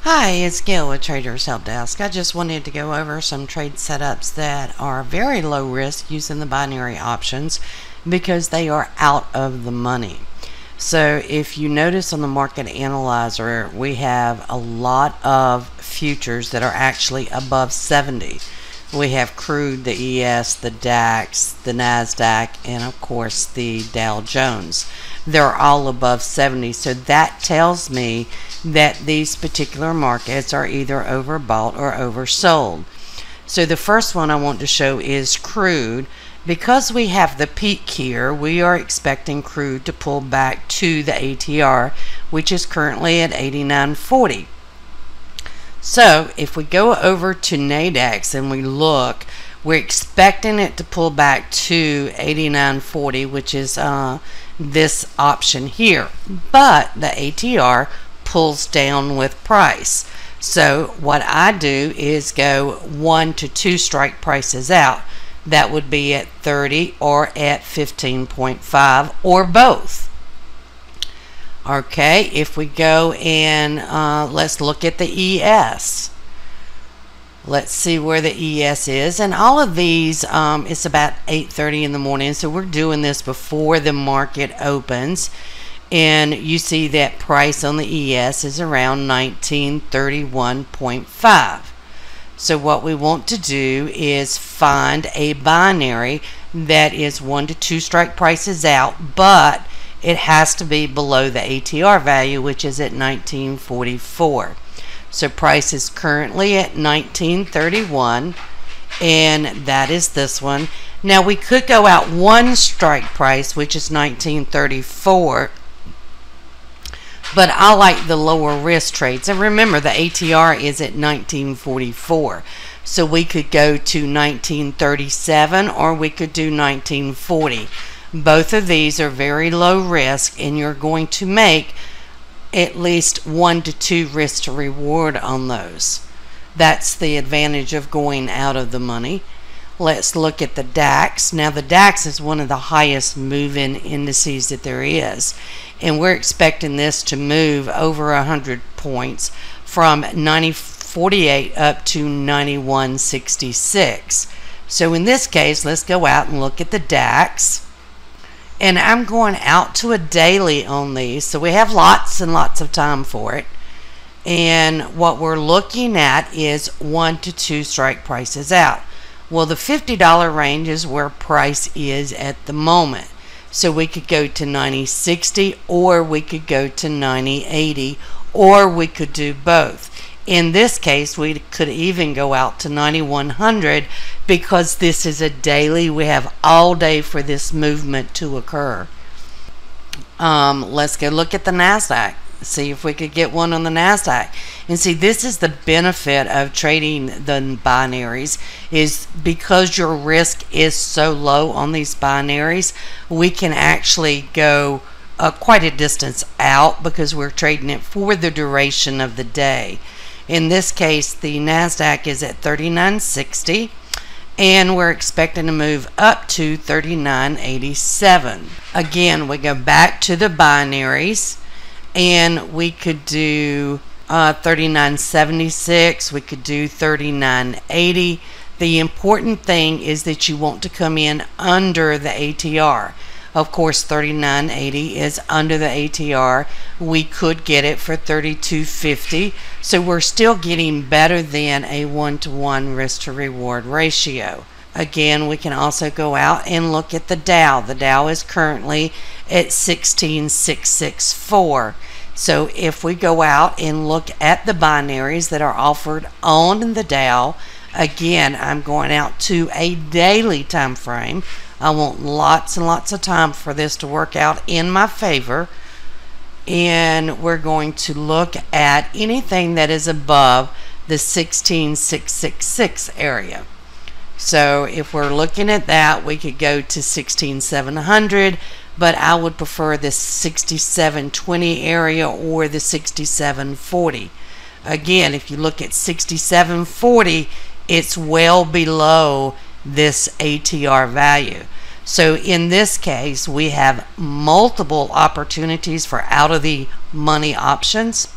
Hi, it's Gail with Traders Help Desk. I just wanted to go over some trade setups that are very low risk using the binary options because they are out of the money. So if you notice on the market analyzer, we have a lot of futures that are actually above 70. We have crude, the ES, the DAX, the NASDAQ, and of course the Dow Jones. They're all above 70, so that tells me that these particular markets are either overbought or oversold. So the first one I want to show is crude. Because we have the peak here, we are expecting crude to pull back to the ATR, which is currently at 89.40. So if we go over to NADAX and we look, we're expecting it to pull back to 89.40, which is this option here. But the ATR pulls down with price. So what I do is go 1 to 2 strike prices out. That would be at 30 or at 15.5 or both. Okay, if we go and let's look at the ES. Let's see where the ES is. And all of these, it's about 8:30 in the morning. So we're doing this before the market opens. And you see that price on the ES is around 1931.5. So what we want to do is find a binary that is 1 to 2 strike prices out, but it has to be below the ATR value, which is at 1944. So price is currently at 1931, and that is this one. Now we could go out 1 strike price, which is 1934, but I like the lower risk trades. And remember, the ATR is at 1944. So we could go to 1937 or we could do 1940. Both of these are very low risk, and you're going to make at least 1 to 2 risk to reward on those. That's the advantage of going out of the money. Let's look at the DAX. Now the DAX is one of the highest moving indices that there is, and we're expecting this to move over 100 points from 90.48 up to 91.66. So in this case, let's go out and look at the DAX. And I'm going out to a daily on these, so we have lots and lots of time for it. And what we're looking at is 1 to 2 strike prices out. Well, the $50 range is where price is at the moment. So we could go to 90.60, or we could go to 90.80, or we could do both. In this case, we could even go out to 9100 because this is a daily. We have all day for this movement to occur. Let's go look at the NASDAQ. See if we could get one on the NASDAQ. And see, this is the benefit of trading the binaries, is because your risk is so low on these binaries, we can actually go quite a distance out because we're trading it for the duration of the day. In this case, the NASDAQ is at 39.60, and we're expecting to move up to 39.87. Again, we go back to the binaries, and we could do 39.76, we could do 39.80. The important thing is that you want to come in under the ATR. Of course, 39.80 is under the ATR. We could get it for 32.50. So we're still getting better than a 1-to-1 risk to reward ratio. Again, we can also go out and look at the Dow. The Dow is currently at 16,664. So if we go out and look at the binaries that are offered on the Dow, again, I'm going out to a daily time frame. I want lots and lots of time for this to work out in my favor. And we're going to look at anything that is above the 16,666 area. So if we're looking at that, we could go to 16,700, but I would prefer the 6720 area or the 6740. Again, if you look at 6740, it's well below this ATR value. So in this case, we have multiple opportunities for out of the money options.